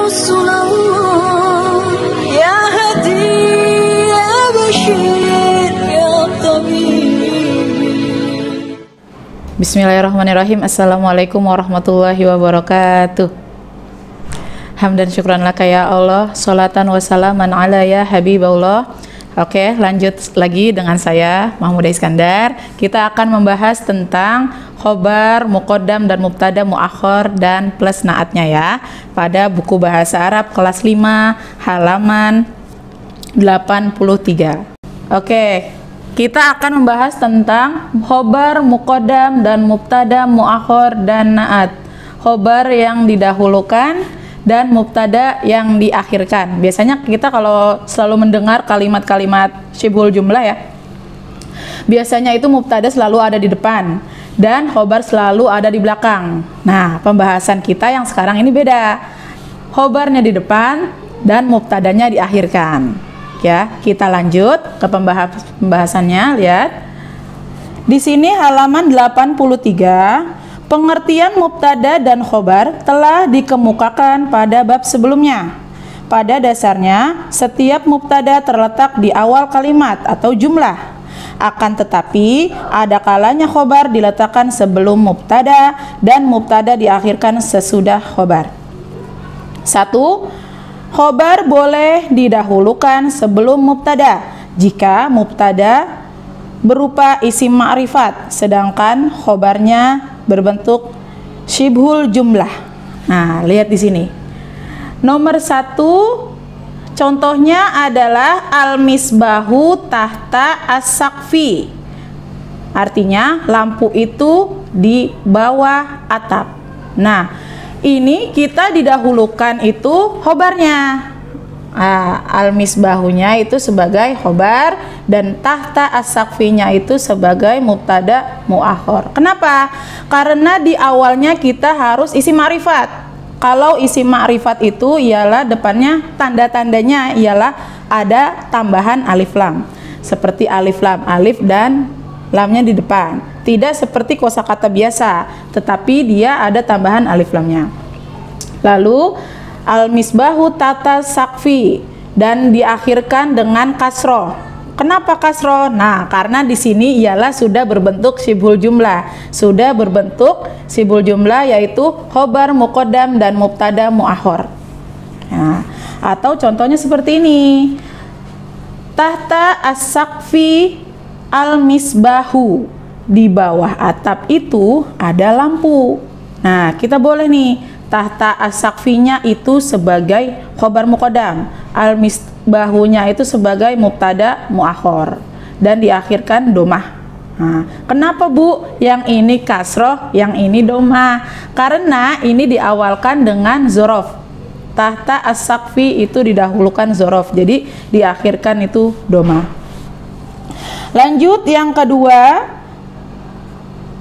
رسول الله يا هدي يا بشير يا طبيب. Bismillahirrahmanirrahim. Assalamualaikum warahmatullahi wabarakatuh. Hamdan syukran laka ya Allah, salatan wassalaman ala ya Habibullah. Oke, lanjut lagi dengan saya Mahmudah Iskandar. Kita akan membahas tentang khobar, muqaddam dan mubtada, muakhir dan plus naatnya ya, pada buku bahasa Arab kelas 5 halaman 83. Oke, kita akan membahas tentang khobar, muqaddam dan mubtada, muakhir dan naat. Khobar yang didahulukan dan mubtada yang diakhirkan. Biasanya kita kalau selalu mendengar kalimat-kalimat syibhul jumlah ya, biasanya itu mubtada selalu ada di depan dan khobar selalu ada di belakang. Nah, pembahasan kita yang sekarang ini beda. Khobarnya di depan dan mubtadanya diakhirkan. Ya, kita lanjut ke pembahasannya. Lihat. Di sini halaman 83. Pengertian mubtada dan khobar telah dikemukakan pada bab sebelumnya. Pada dasarnya, setiap mubtada terletak di awal kalimat atau jumlah. Akan tetapi, ada kalanya khobar diletakkan sebelum mubtada dan mubtada diakhirkan sesudah khobar. 1. Khobar boleh didahulukan sebelum mubtada jika mubtada berupa isim ma'rifat, sedangkan khobarnya berbentuk syibhul jumlah. Nah, lihat di sini. Nomor 1, contohnya adalah al-misbahu tahta as-saqfi. Artinya lampu itu di bawah atap. Nah, ini kita didahulukan itu khobarnya. Al-misbahunya itu sebagai khobar dan tahta as-saqfinya itu sebagai mubtada muakhir. Kenapa? Karena di awalnya kita harus isim ma'rifat. Kalau isim ma'rifat itu ialah depannya tanda-tandanya ialah ada tambahan alif lam. Seperti alif lam, alif dan lamnya di depan. Tidak seperti kosakata biasa, tetapi dia ada tambahan alif lamnya. Lalu al-misbahu tata sakfi dan diakhirkan dengan kasroh. Kenapa kasroh? Nah, karena di sini ialah sudah berbentuk syibhul jumlah. Sudah berbentuk syibhul jumlah yaitu khobar, muqaddam dan mubtada muakhir. Nah, atau contohnya seperti ini. Tahta as-saqfi al-misbahu. Di bawah atap itu ada lampu. Nah, kita boleh nih tahta as-saqfinya itu sebagai khobar muqaddam, al-misbahunya itu sebagai mubtada muakhir dan diakhirkan domah. Nah, kenapa Bu yang ini kasroh, yang ini domah? Karena ini diawalkan dengan zorof. Tahta as-saqfi itu didahulukan zorof, jadi diakhirkan itu domah. Lanjut yang kedua,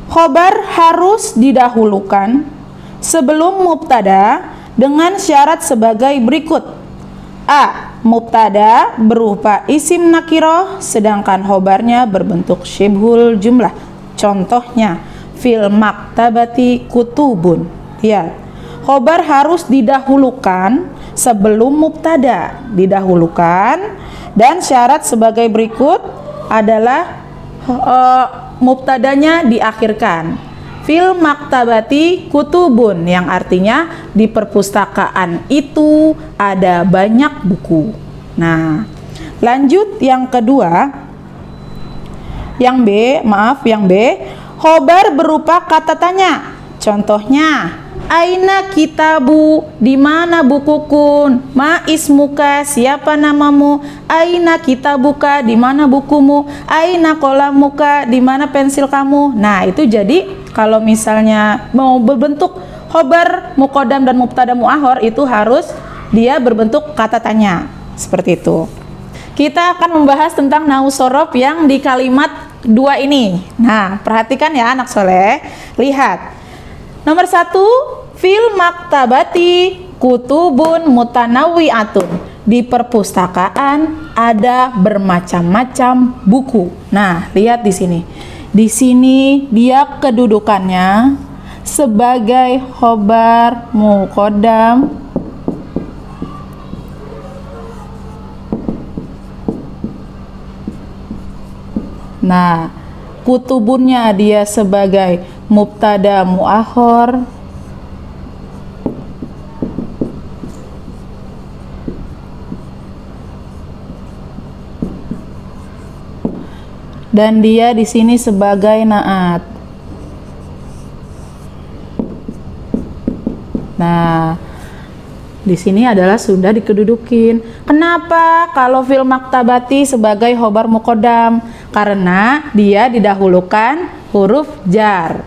khobar harus didahulukan sebelum mubtada dengan syarat sebagai berikut. A. Mubtada berupa isim nakiroh sedangkan khobarnya berbentuk syibhul jumlah. Contohnya fil maktabati kutubun. Lihat, khobar harus didahulukan sebelum mubtada, didahulukan, dan syarat sebagai berikut adalah mubtadanya diakhirkan. Fil maktabati kutubun, yang artinya di perpustakaan itu ada banyak buku. Nah, lanjut yang kedua. Yang B, khobar berupa kata tanya. Contohnya, aina kitabu, di mana bukuku? Ma ismuka, siapa namamu? Aina kitabuka, di mana bukumu? Aina qalamuka, di mana pensil kamu? Nah, itu jadi kalau misalnya mau berbentuk khobar, muqaddam dan mubtada muakhir itu harus dia berbentuk kata tanya. Seperti itu. Kita akan membahas tentang nahwu shorof yang di kalimat 2 ini. Nah, perhatikan ya anak soleh. Lihat. Nomor 1, fil maktabati kutubun mutanawwi'atun. Di perpustakaan ada bermacam-macam buku. Nah, lihat di sini. Di sini dia kedudukannya sebagai khobar muqaddam Nah, kutubunnya dia sebagai mubtada muakhor. Dan dia di sini sebagai naat. Nah, di sini adalah sudah dikedudukin. Kenapa kalau fil maktabati sebagai khobar muqaddam? Karena dia didahulukan huruf jar.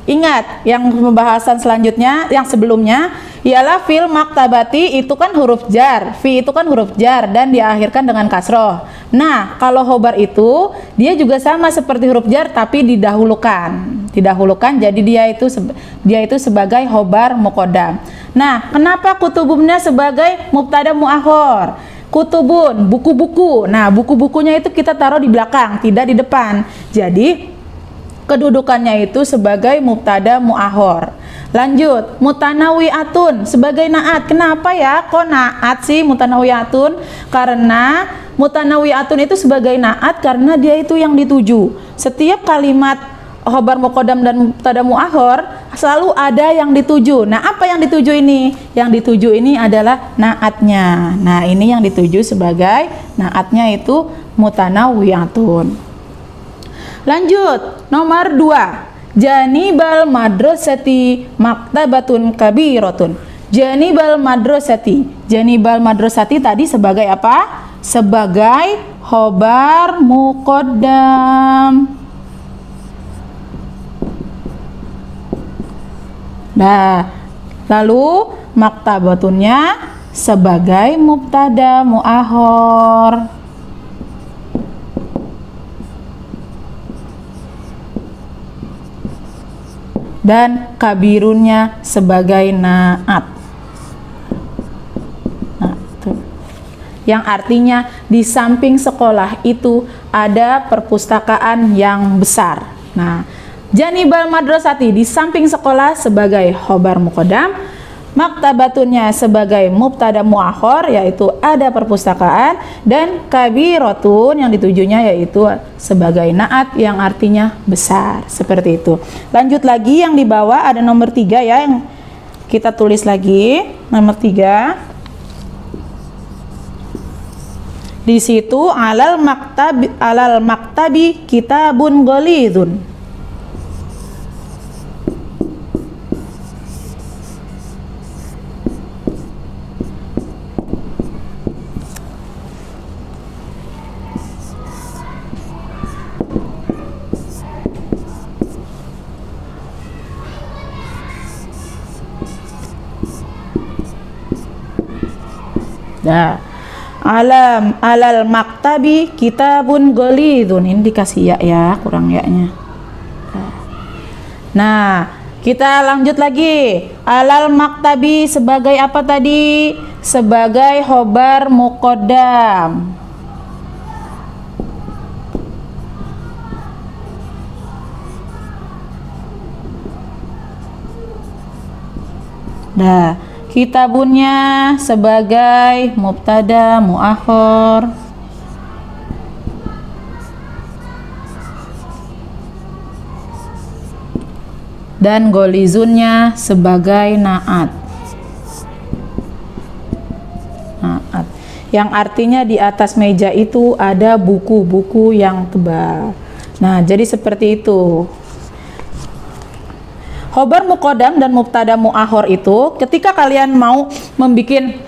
Ingat, yang pembahasan selanjutnya, yang sebelumnya, ialah fil maktabati itu kan huruf jar, fi itu kan huruf jar dan diakhirkan dengan kasroh. Nah, kalau khobar itu dia juga sama seperti huruf jar tapi didahulukan, jadi dia itu sebagai khobar muqaddam. Nah, kenapa kutubunnya sebagai mubtada muakhor? Kutubun, buku-buku. Nah, buku-bukunya itu kita taruh di belakang, tidak di depan. Jadi kedudukannya itu sebagai mubtada muakhor. Lanjut, mutanawiatun sebagai naat. Kenapa ya kok naat sih mutanawiatun? Karena mutanawiatun itu sebagai naat karena dia itu yang dituju. Setiap kalimat khobar muqaddam dan mubtada muakhor selalu ada yang dituju. Nah, apa yang dituju ini? Yang dituju ini adalah naatnya. Nah, ini yang dituju sebagai naatnya itu mutanawiatun. Lanjut, nomor 2. Janibal madrasati maktabatun kabiratun. Janibal madrasati. Janibal madrasati tadi sebagai apa? Sebagai khobar muqaddam. Nah, lalu maktabatunnya sebagai mubtada muakhor. Dan kabirunnya sebagai naat. Nah, tuh. Yang artinya di samping sekolah itu ada perpustakaan yang besar. Nah, janibal madrasati di samping sekolah sebagai khobar muqaddam, maktabatunnya sebagai mubtada muakhor yaitu ada perpustakaan, dan kabiratun yang ditujunya yaitu sebagai naat yang artinya besar, seperti itu. Lanjut lagi yang di bawah ada nomor 3 ya, yang kita tulis lagi nomor 3. Di situ alal maktabi kitabun ghalidun. Nah, alal maktabi kitabun ghalidun. Ini dikasih ya, kurang ya-nya. Nah, kita lanjut lagi. Alal maktabi sebagai apa tadi? Sebagai khobar muqaddam. Nah, kitabunnya sebagai mubtada muakhor. Dan golizunnya sebagai naat. Naat. Yang artinya di atas meja itu ada buku-buku yang tebal. Nah, jadi seperti itu. Khobar muqaddam dan mubtada muakhor itu ketika kalian mau membuat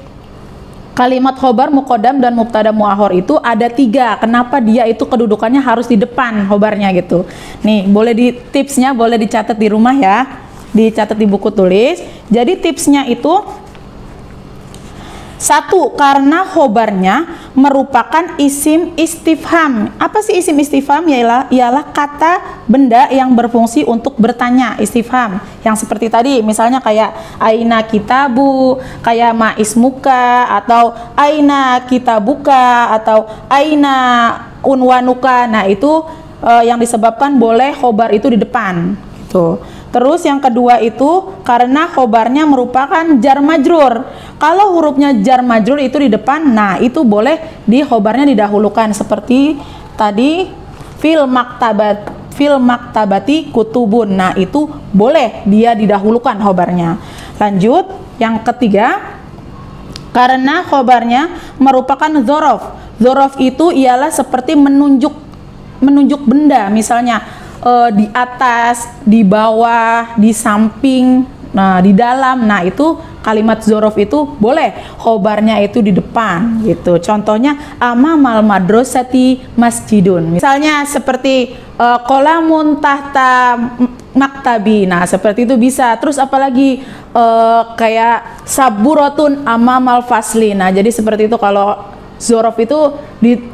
kalimat khobar muqaddam dan mubtada muakhor itu ada 3. Kenapa dia itu kedudukannya harus di depan khobarnya gitu. Nih, boleh tipsnya boleh dicatat di rumah ya. Dicatat di buku tulis. Jadi tipsnya itu 1. Karena khobarnya merupakan isim istifham. Apa sih isim istifham? Ialah kata benda yang berfungsi untuk bertanya, istifham. Yang seperti tadi, misalnya kayak aina kitabu, kayak ma ismuka, atau aina kitabuka, atau aina unwanuka. Nah, itu yang disebabkan boleh khobar itu di depan gitu. Terus yang kedua itu karena khobarnya merupakan jar majrur. Kalau hurufnya jar majrur itu di depan, nah itu boleh di khobarnya didahulukan seperti tadi fil maktabati kutubun. Nah, itu boleh dia didahulukan khobarnya. Lanjut, yang ketiga, karena khobarnya merupakan dzorof. Dzorof itu ialah seperti menunjuk benda, misalnya di atas, di bawah, di samping, nah di dalam. Nah, itu kalimat dzorof itu boleh khobarnya itu di depan gitu. Contohnya amamal madrasati masjidun. Misalnya seperti qolamun tahta maktabi. Nah, seperti itu bisa. Terus apalagi kayak saburatun amamal fasli. Nah, jadi seperti itu kalau dzorof itu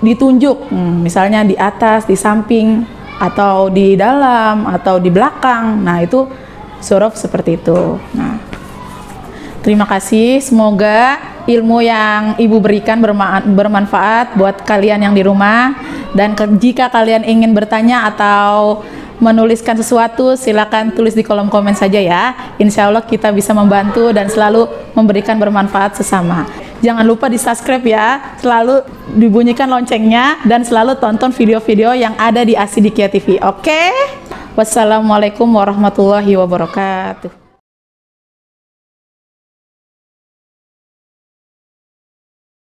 ditunjuk. Misalnya di atas, di samping, atau di dalam, atau di belakang. Nah, itu dzorof seperti itu. Nah, terima kasih, semoga ilmu yang Ibu berikan bermanfaat buat kalian yang di rumah. Dan jika kalian ingin bertanya atau menuliskan sesuatu, silakan tulis di kolom komen saja ya. Insya Allah kita bisa membantu dan selalu memberikan bermanfaat sesama. Jangan lupa di subscribe ya, selalu dibunyikan loncengnya, dan selalu tonton video-video yang ada di Asidikia TV. Oke? Wassalamualaikum warahmatullahi wabarakatuh.